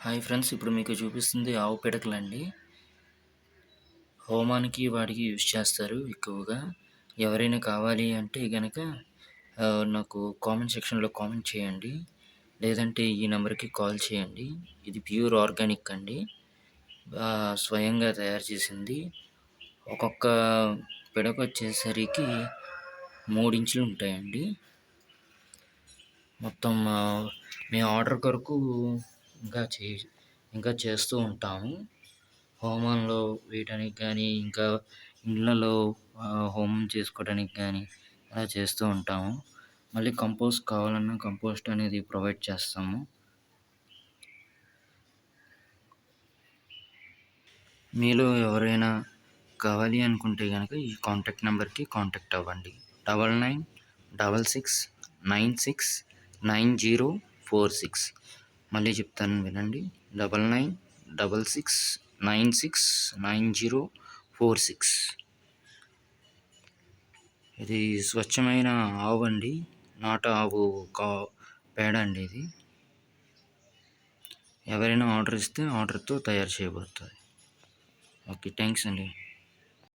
Hi friends, ఇప్పుడు మీకు చూపిస్తుంది ఆవు పిడకలండి. హోమానికి వాటికి యూజ్ చేస్తారు ఎక్కువగా. ఎవరైనా కావాలి అంటే గనక నాకు కామెంట్ సెక్షన్‌లో కామెంట్ చేయండి. లేదంటే ఈ నంబర్‌కి కాల్ చేయండి. ఇది ప్యూర్ ఆర్గానిక్ అండి. స్వయంగా తయారు చేసింది. ఒక్కొక్క పిడకొచ్చేసరికి 3 ఇంచులు ఉంటాయండి. మొత్తం మేము ఆర్డర్ కొరకు ఇంకా చే ఇంకా చేస్తూ ఉంటాము. హోమంలో వేయటానికి కానీ, ఇంకా ఇళ్ళలో హోమం చేసుకోవడానికి కానీ అలా చేస్తూ ఉంటాము. మళ్ళీ కంపోస్ట్ కావాలన్నా కంపోస్ట్ అనేది ప్రొవైడ్ చేస్తాము. మీలో ఎవరైనా కావాలి అనుకుంటే గనక ఈ కాంటాక్ట్ నెంబర్‌కి కాంటాక్ట్ అవ్వండి. 9966969046. మళ్ళీ చెప్తాను వినండి. 9966969046. ఇది స్వచ్ఛమైన ఆవండి. నాటు ఆవు పేడ అండి ఇది. ఎవరైనా ఆర్డర్ ఇస్తే ఆర్డర్‌తో తయారు చేయబడుతుంది. ఓకే. థ్యాంక్స్ అండి.